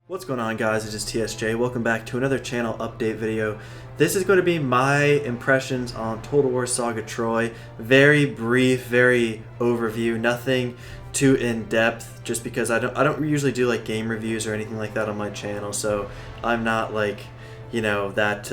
What's going on, guys? It is TSJ. Welcome back to another channel update video. This is going to be my impressions on Total War Saga Troy. Very brief, very overview, nothing too in-depth, just because I don't usually do like game reviews or anything like that on my channel, so I'm not like, you know, that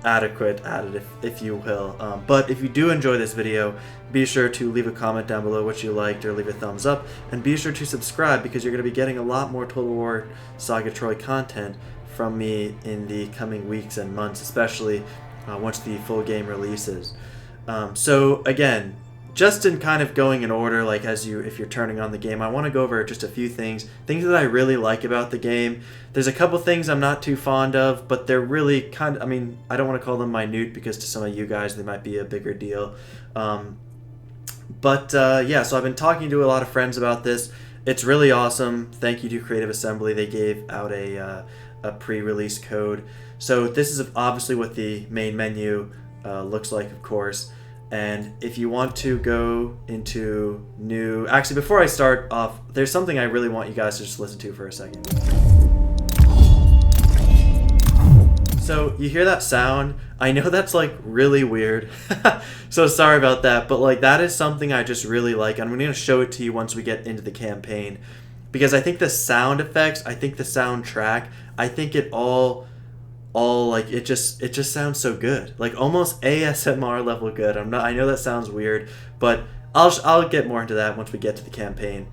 adequate at it, if you will. But if you do enjoy this video, be sure to leave a comment down below what you liked, or leave a thumbs up, and be sure to subscribe because you're going to be getting a lot more Total War Saga Troy content from me in the coming weeks and months, especially once the full game releases. So again, just in kind of going in order, like if you're turning on the game, I want to go over just a few things that I really like about the game. There's a couple things I'm not too fond of, but they're really kind of, I mean, I don't want to call them minute because to some of you guys they might be a bigger deal. Yeah, so I've been talking to a lot of friends about this. It's really awesome. Thank you to Creative Assembly. They gave out a pre-release code. So this is obviously what the main menu looks like, of course. And if you want to go into new... Actually, before I start off, there's something I really want you guys to just listen to for a second. So you hear that sound? I know that's like really weird. So sorry about that, but like that is something I just really like. I'm going to show it to you once we get into the campaign, because I think the sound effects, I think the soundtrack, I think it all like it just sounds so good, like almost ASMR level good. I know that sounds weird, but I'll get more into that once we get to the campaign.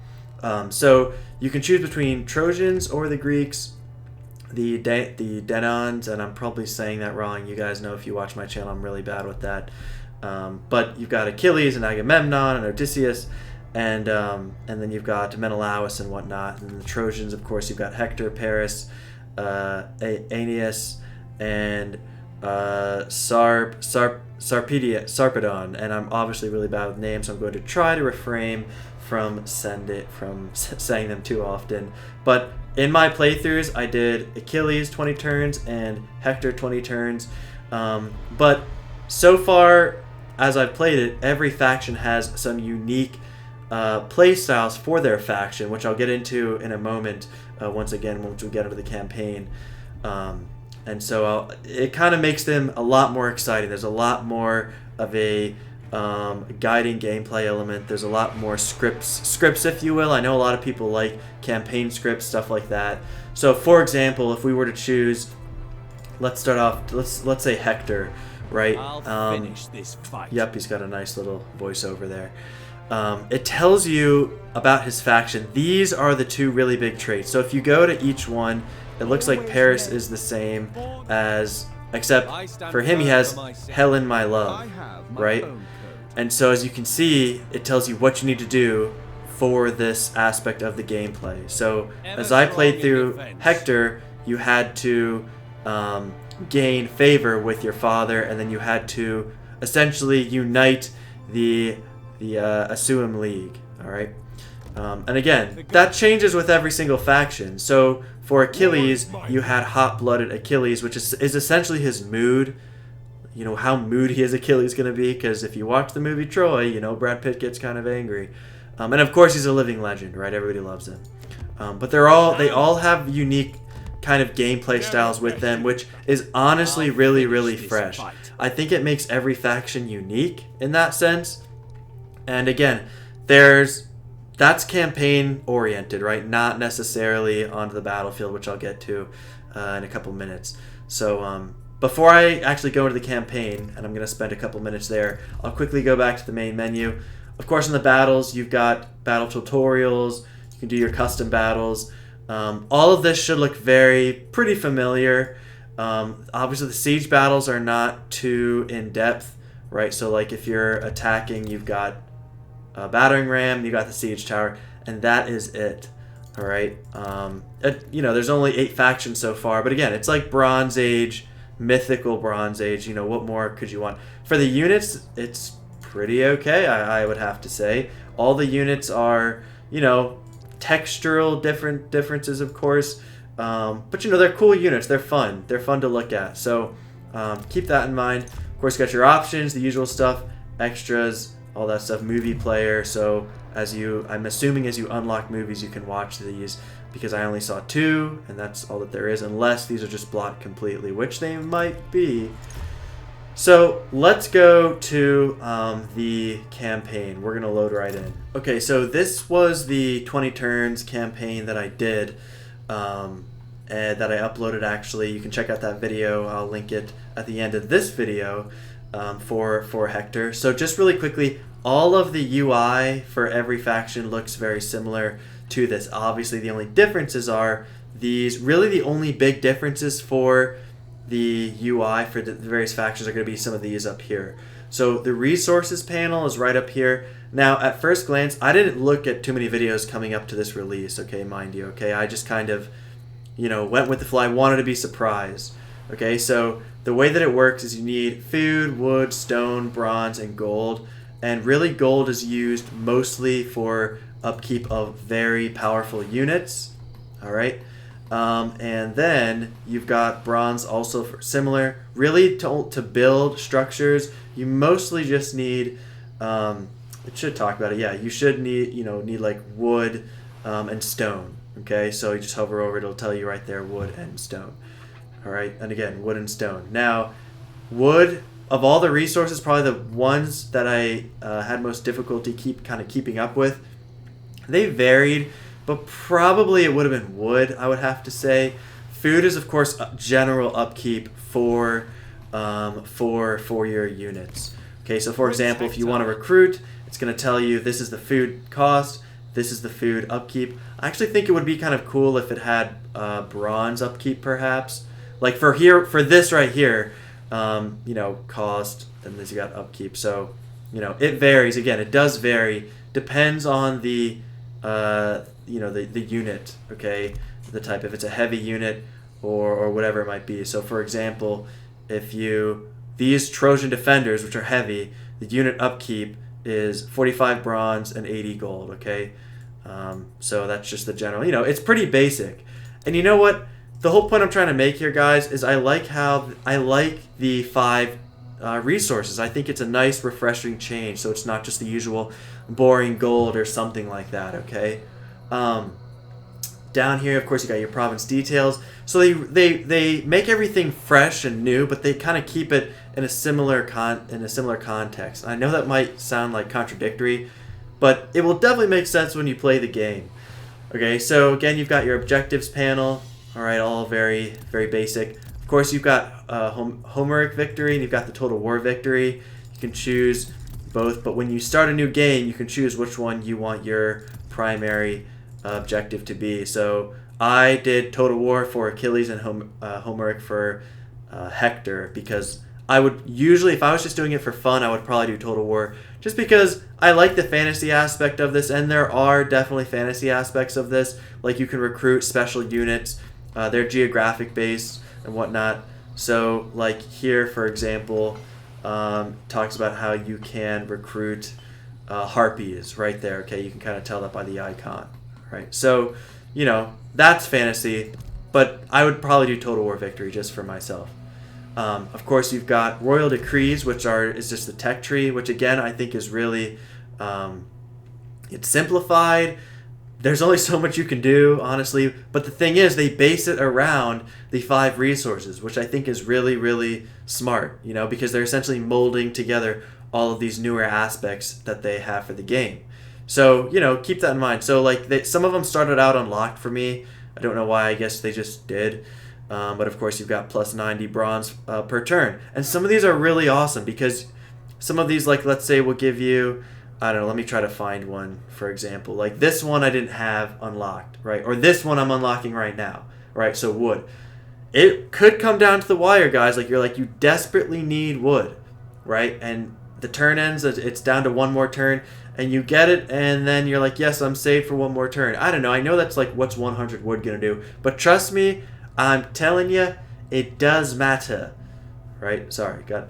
So you can choose between Trojans or the Greeks, the Denons, and I'm probably saying that wrong. You guys know if you watch my channel, I'm really bad with that. But you've got Achilles and Agamemnon and Odysseus, and then you've got Menelaus and whatnot. And the Trojans, of course, you've got Hector, Paris, Aeneas, and Sarpedon. And I'm obviously really bad with names, so I'm going to try to refrain from saying them too often. But in my playthroughs, I did Achilles 20 turns and Hector 20 turns. But so far, as I've played it, every faction has some unique play styles for their faction, which I'll get into in a moment. Once we get into the campaign. And so it kind of makes them a lot more exciting. There's a lot more of a guiding gameplay element. There's a lot more scripts, if you will. I know a lot of people like campaign scripts, stuff like that. So, for example, if we were to choose, let's start off. Let's say Hector, right? I'll finish this fight. Yep, he's got a nice little voiceover there. It tells you about his faction. These are the two really big traits. So if you go to each one, it looks like Paris is the same as, except for him he has Helen, my love, right? And so as you can see, it tells you what you need to do for this aspect of the gameplay. So as I played through Hector, you had to gain favor with your father, and then you had to essentially unite the Asuum League, all right? And again, that changes with every single faction. So for Achilles, you had hot-blooded Achilles, which is essentially his mood. You know how moody is Achilles going to be, because if you watch the movie Troy, you know Brad Pitt gets kind of angry. And of course he's a living legend, right? Everybody loves him. But they all have unique kind of gameplay styles with them, which is honestly really, really fresh. I think it makes every faction unique in that sense. And again, that's campaign oriented, right? Not necessarily onto the battlefield, which I'll get to in a couple minutes. So before I actually go into the campaign, and I'm going to spend a couple minutes there, I'll quickly go back to the main menu. Of course, in the battles, you've got battle tutorials. You can do your custom battles. All of this should look pretty familiar. Obviously, the siege battles are not too in-depth, right? So like if you're attacking, you've got a battering ram, you got the siege tower, and that is it. All right. You know, there's only 8 factions so far, but again, it's like Bronze Age, mythical Bronze Age. You know, what more could you want? For the units, it's pretty okay, I would have to say. All the units are, you know, textural differences, of course, but you know, they're cool units. They're fun. They're fun to look at. So keep that in mind. Of course, you got your options, the usual stuff, extras, all that stuff, movie player. So I'm assuming as you unlock movies, you can watch these. because I only saw 2, and that's all that there is, unless these are just blocked completely, which they might be. So let's go to the campaign. We're going to load right in. Okay, so this was the 20 turns campaign that I did, and that I uploaded actually. You can check out that video. I'll link it at the end of this video for Hector. So just really quickly, all of the UI for every faction looks very similar to this. Obviously, the only differences are these. Really, the only big differences for the UI for the various factions are going to be some of these up here. So the resources panel is right up here. Now, at first glance, I didn't look at too many videos coming up to this release, okay, mind you, okay? I just kind of, went with the flow. I wanted to be surprised, okay? So the way that it works is you need food, wood, stone, bronze, and gold. And really, gold is used mostly for upkeep of very powerful units, all right? And then you've got bronze also for similar. Really, to build structures, you mostly just need, it should talk about it, yeah, you should need, need like wood and stone, okay? So you just hover over it, it'll tell you right there, wood and stone, all right? And again, wood and stone. Now, wood, of all the resources, probably the ones that I had most difficulty keeping up with, they varied, but probably it would have been wood, I would have to say. Food is, of course, general upkeep for your units. Okay, so for example, if you want to recruit, it's going to tell you this is the food cost, this is the food upkeep. I actually think it would be kind of cool if it had bronze upkeep, perhaps. Like for this right here, cost, and then you got upkeep. So, it varies. Again, it does vary. Depends on the the unit, okay, the type, if it's a heavy unit or whatever it might be. So for example, if these Trojan defenders, which are heavy, the unit upkeep is 45 bronze and 80 gold, okay? So that's just the general, it's pretty basic. And you know what? The whole point I'm trying to make here, guys, is I like the 5 resources. I think it's a nice, refreshing change, so it's not just the usual boring gold or something like that, okay? Down here, of course, you got your province details. So they make everything fresh and new, but they kind of keep it in a similar context. I know that might sound like contradictory, but it will definitely make sense when you play the game. Okay, so again, you've got your objectives panel. All right, all very, very basic. Of course, you've got Homeric victory, and you've got the total war victory. You can choose both, but when you start a new game, you can choose which one you want your primary objective to be. So I did total war for Achilles and Homeric for Hector, because I would usually, if I was just doing it for fun, I would probably do total war, just because I like the fantasy aspect of this, and there are definitely fantasy aspects of this, like you can recruit special units. They're geographic based and whatnot. So like here, for example, talks about how you can recruit harpies right there. Okay, you can kind of tell that by the icon, right? So, that's fantasy, but I would probably do total war victory just for myself. Of course, you've got royal decrees, which is just the tech tree, which again I think is really it's simplified. There's only so much you can do, honestly. But the thing is, they base it around the 5 resources, which I think is really, really smart, because they're essentially molding together all of these newer aspects that they have for the game. So, keep that in mind. So, like, some of them started out unlocked for me. I don't know why. I guess they just did. But, of course, you've got plus 90 bronze per turn. And some of these are really awesome, because some of these, like, let's say, will give you... I don't know, let me try to find one, for example. Like this one I didn't have unlocked, right? Or this one I'm unlocking right now, right? So wood. It could come down to the wire, guys. Like you desperately need wood, right? And the turn ends, it's down to one more turn, and you get it, and then you're like, yes, I'm saved for one more turn. I don't know. I know that's like, what's 100 wood going to do? But trust me, I'm telling you, it does matter, right? Sorry, got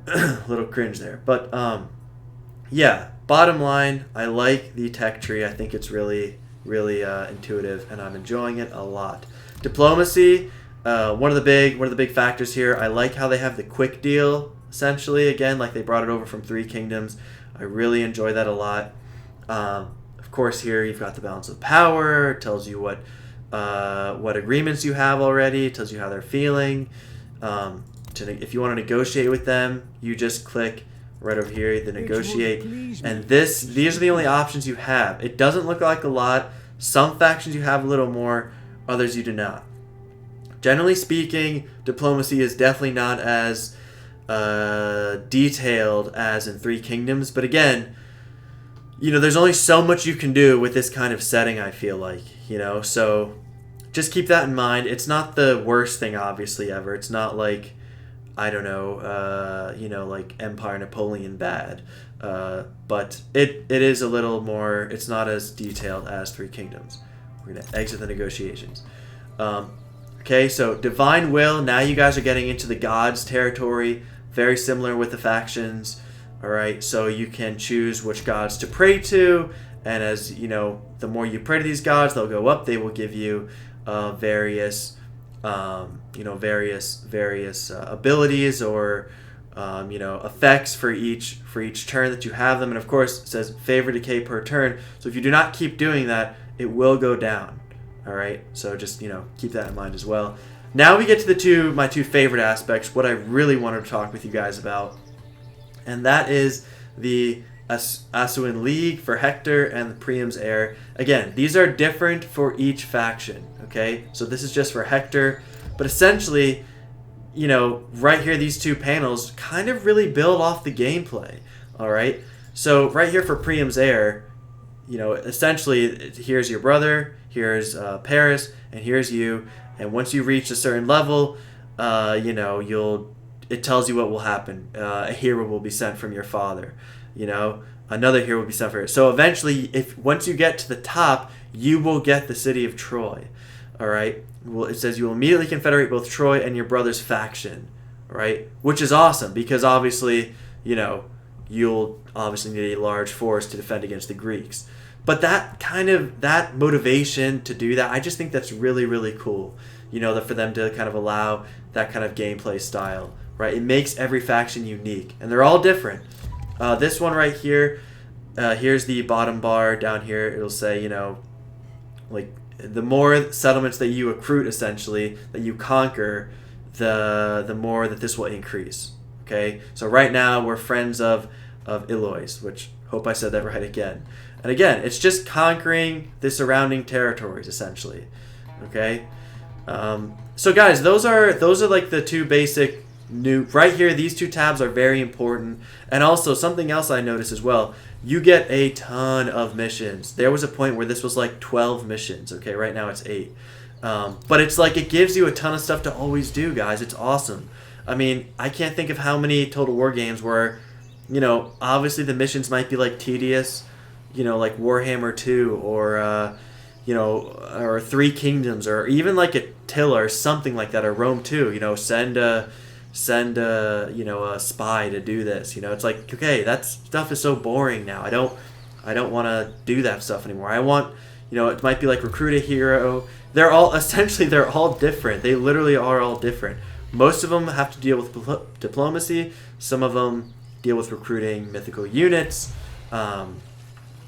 a little cringe there. But, yeah, bottom line, I like the tech tree. I think it's really, really intuitive, and I'm enjoying it a lot. Diplomacy, one of the big factors here. I like how they have the quick deal. Essentially, again, like they brought it over from 3 Kingdoms. I really enjoy that a lot. Of course, here you've got the balance of power. It tells you what what agreements you have already. It tells you how they're feeling. If you want to negotiate with them, you just click right over here, the negotiate, and these are the only options you have. It doesn't look like a lot. Some factions you have a little more, others you do not. Generally speaking, diplomacy is definitely not as detailed as in Three Kingdoms, but again, there's only so much you can do with this kind of setting, I feel like, so just keep that in mind. It's not the worst thing, obviously, ever. It's not like, I don't know, like Empire Napoleon bad, but it is a little more, it's not as detailed as Three Kingdoms. We're going to exit the negotiations. Okay, so Divine Will, now you guys are getting into the gods territory, very similar with the factions. All right, so you can choose which gods to pray to, and as the more you pray to these gods, they'll go up. They will give you various abilities or effects for each turn that you have them. And of course, it says favor decay per turn. So if you do not keep doing that, it will go down. All right, so just keep that in mind as well. Now we get to my two favorite aspects, what I really wanted to talk with you guys about. And that is the Asuan League for Hector and the Priam's Heir. Again, these are different for each faction, okay? So this is just for Hector. But essentially, right here, these two panels kind of really build off the gameplay, all right? So right here for Priam's Heir, essentially, here's your brother, here's Paris, and here's you. And once you reach a certain level, it tells you what will happen. A hero will be sent from your father. Another hero will be sent for it. So eventually, once you get to the top, you will get the city of Troy. All right. Well, it says you will immediately confederate both Troy and your brother's faction. All right, which is awesome because obviously, you'll obviously need a large force to defend against the Greeks. But that motivation to do that, I just think that's really, really cool. For them to kind of allow that kind of gameplay style. Right, it makes every faction unique, and they're all different. This one right here, here's the bottom bar down here. It'll say, like the more settlements that you accrue, essentially that you conquer, the more that this will increase. Okay, so right now we're friends of Eloise, which hope I said that right again. And again, it's just conquering the surrounding territories essentially. Okay, so guys, those are like the two basic. Right here, these two tabs are very important. And also something else I noticed as well, you get a ton of missions. There was a point where this was like 12 missions. Okay, right now it's 8. But it's like it gives you a ton of stuff to always do, guys. It's awesome. I mean, I can't think of how many Total War games where, obviously the missions might be like tedious, like Warhammer 2 or or Three Kingdoms or even like Attila or something like that, or Rome 2, send a spy to do this. It's like, okay, that stuff is so boring now. I don't want to do that stuff anymore. I want, it might be like recruit a hero. They're all different. They literally are all different. Most of them have to deal with diplomacy. Some of them deal with recruiting mythical units,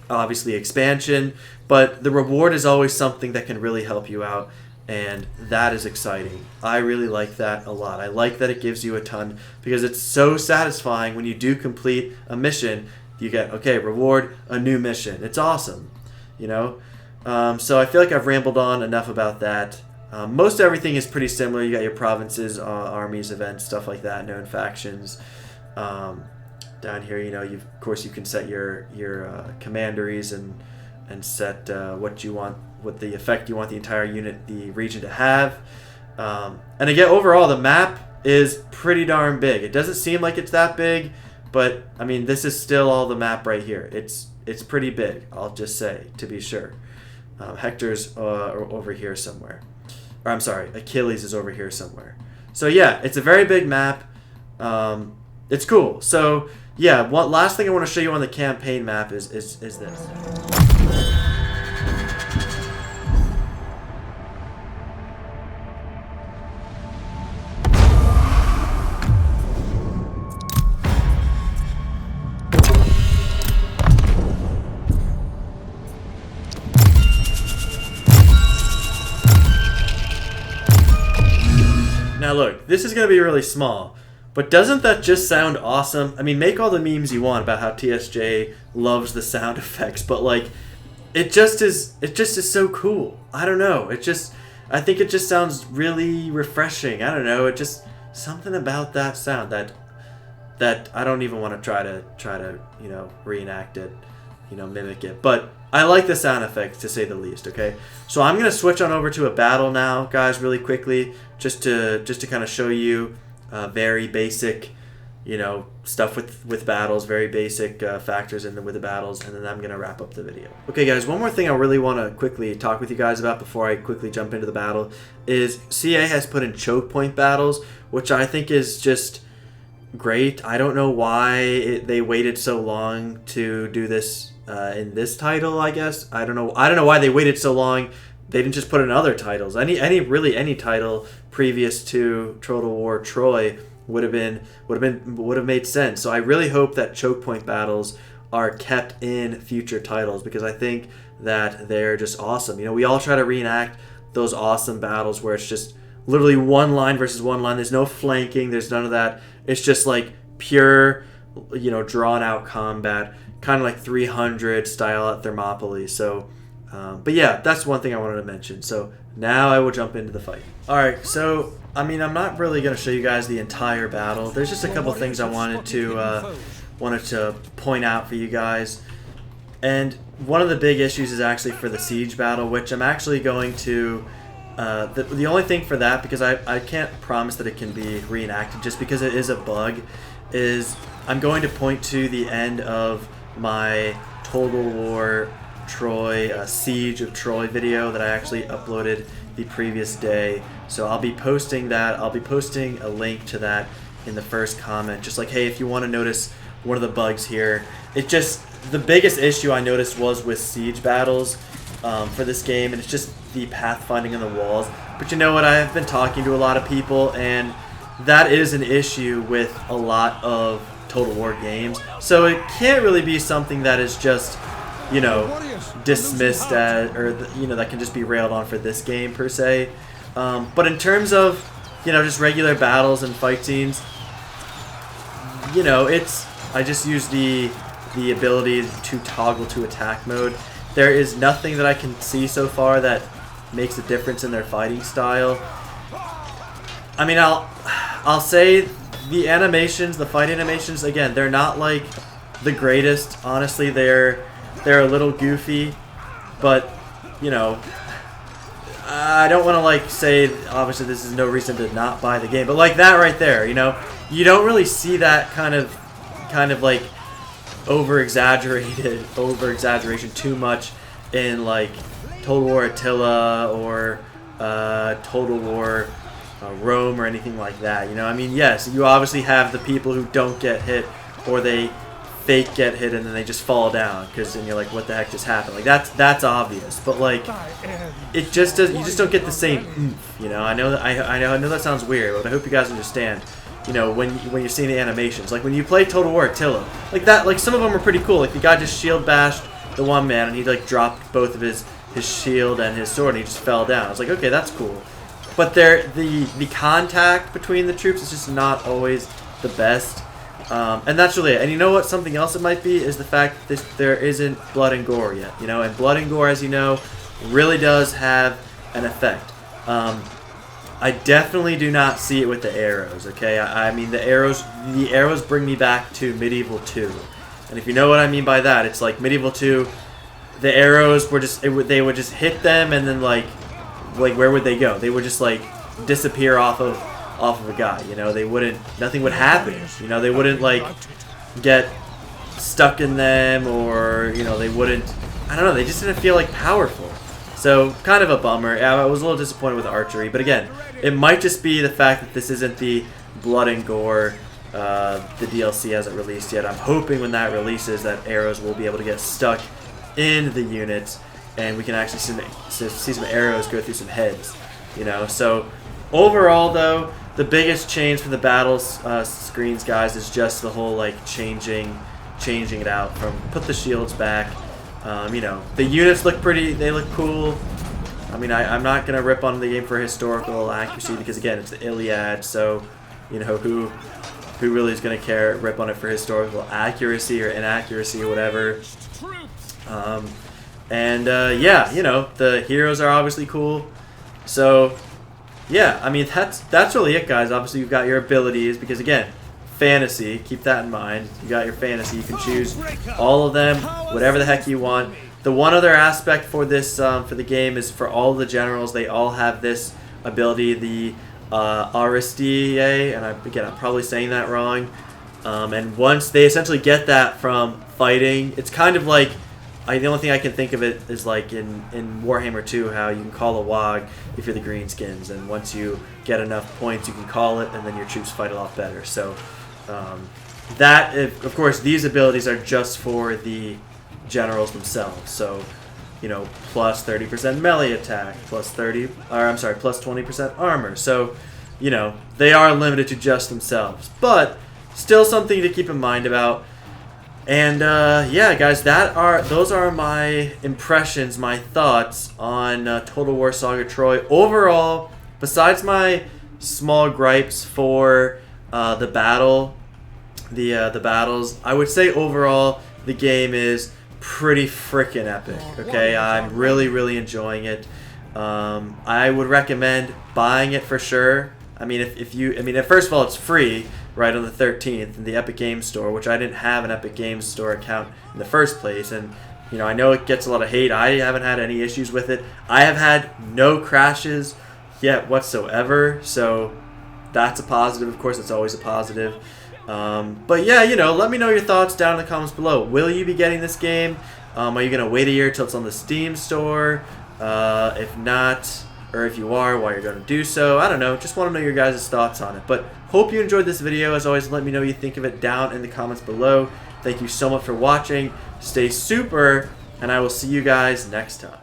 obviously expansion, but the reward is always something that can really help you out. And that is exciting. I really like that a lot. I like that it gives you a ton because it's so satisfying when you do complete a mission. You get, okay, reward, a new mission. It's awesome, So I feel like I've rambled on enough about that. Most everything is pretty similar. You got your provinces, armies, events, stuff like that, known factions. Down here, of course, you can set your commanderies and set what you want, what the effect you want the entire unit, the region to have. And again, overall, the map is pretty darn big. It doesn't seem like it's that big, but I mean, this is still all the map right here. It's pretty big, I'll just say, to be sure. Hector's over here somewhere. Or I'm sorry, Achilles is over here somewhere. So yeah, it's a very big map. It's cool. So yeah, one last thing I want to show you on the campaign map is this. Now look, this is going to be really small, but doesn't that just sound awesome? I mean, make all the memes you want about how TSJ loves the sound effects, but like, it just is so cool. I don't know. I think it just sounds really refreshing. I don't know. It just, something about that sound that I don't even want to try to reenact it, mimic it. But I like the sound effects, to say the least. Okay, so I'm gonna switch on over to a battle now, guys, really quickly, just to kind of show you very basic, stuff with battles, very basic factors with the battles, and then I'm gonna wrap up the video. Okay, guys, one more thing I really want to quickly talk with you guys about before I quickly jump into the battle is CA has put in Chokepoint Battles, which I think is just great. I don't know why they waited so long to do this in this title. I guess I don't know why they waited so long. They didn't just put in other titles. Any title previous to Total War Troy would have made sense. So I really hope that Chokepoint Battles are kept in future titles, because I think that they're just awesome. We all try to reenact those awesome battles where it's just literally one line versus one line. There's no flanking. There's none of that. It's just like pure, drawn out combat, kind of like 300 style at Thermopylae. So, but yeah, that's one thing I wanted to mention. So now I will jump into the fight. All right. So, I mean, I'm not really going to show you guys the entire battle. There's just a couple things I wanted to point out for you guys. And one of the big issues is actually for the siege battle, which I'm actually going to... the only thing for that, because I can't promise that it can be reenacted just because it is a bug, is I'm going to point to the end of my Total War Troy Siege of Troy video that I actually uploaded the previous day. So I'll be posting that. I'll be posting a link to that in the first comment. Just like, hey, if you want to notice one of the bugs here. The biggest issue I noticed was with siege battles for this game, and it's just the pathfinding on the walls. But you know what? I have been talking to a lot of people, and that is an issue with a lot of Total War games. So it can't really be something that is just, dismissed as, or that can just be railed on for this game per se. But in terms of, just regular battles and fight scenes, I just use the ability to toggle to attack mode. There is nothing that I can see so far that makes a difference in their fighting style. I mean, I'll say the animations, the fight animations, again, they're not like the greatest. Honestly, they're a little goofy, but I don't want to like say obviously this is no reason to not buy the game, but like that right there, you don't really see that kind of like over-exaggeration too much in like Total War Attila or Total War Rome or anything like that. I mean, yes, you obviously have the people who don't get hit, or they fake get hit and then they just fall down, because then you're like, what the heck just happened? Like that's obvious, but like it just does. You just don't get the same oomph. I know that sounds weird, but I hope you guys understand. When you're seeing the animations, like when you play Total War Attila, like that, like some of them are pretty cool. Like the guy just shield bashed the one man, and he like dropped both of his shield and his sword, and he just fell down. I was like, okay, that's cool. But the contact between the troops is just not always the best, and that's really it. And you know what? Something else it might be is the fact that there isn't blood and gore yet. And blood and gore, as you know, really does have an effect. I definitely do not see it with the arrows, okay? I mean, the arrows bring me back to Medieval 2. And if you know what I mean by that, it's like Medieval 2, the arrows were just, they would just hit them, and then like where would they go? They would just like disappear off of a guy, nothing would happen. They wouldn't like get stuck in them, or, they wouldn't, I don't know, they just didn't feel like powerful. So, kind of a bummer. I was a little disappointed with archery, but again, it might just be the fact that this isn't the blood and gore. The DLC hasn't released yet. I'm hoping when that releases that arrows will be able to get stuck in the units, and we can actually see some arrows go through some heads. So overall, though, the biggest change for the battles screens, guys, is just the whole like changing it out from put the shields back. The units look pretty, they look cool. I mean, I'm not going to rip on the game for historical accuracy because, again, it's the Iliad, so, you know, who really is going to rip on it for historical accuracy or inaccuracy or whatever. Yeah, you know, the heroes are obviously cool. So, yeah, I mean, that's really it, guys. Obviously, you've got your abilities because, again, fantasy, keep that in mind. You got your fantasy. You can choose all of them, whatever the heck you want. The one other aspect for this for the game is for all the generals, they all have this ability, the Aristie, and again, I'm probably saying that wrong. And once they essentially get that from fighting, it's kind of like, the only thing I can think of it is like in Warhammer 2, how you can call a Wog if you're the Greenskins, and once you get enough points, you can call it, and then your troops fight a lot better. So of course, these abilities are just for the generals themselves. So, you know, plus 30% melee attack, plus 20% armor. So, you know, they are limited to just themselves, but still something to keep in mind about. And yeah, guys, those are my impressions, my thoughts on Total War Saga Troy. Overall, besides my small gripes for the battles, I would say overall the game is pretty freaking epic. Okay, I'm really enjoying it. I would recommend buying it for sure. I mean, first of all, it's free right on the 13th in the Epic Games Store, which I didn't have an Epic Games Store account in the first place, and you know, I know it gets a lot of hate. I haven't had any issues with it. I have had no crashes yet whatsoever, so that's a positive. Of course, it's always a positive. But yeah, you know, let me know your thoughts down in the comments below. Will you be getting this game? Are you going to wait a year till it's on the Steam store? If not, or if you are, why you're going to do so. I don't know. Just want to know your guys' thoughts on it. But hope you enjoyed this video. As always, let me know what you think of it down in the comments below. Thank you so much for watching. Stay super, and I will see you guys next time.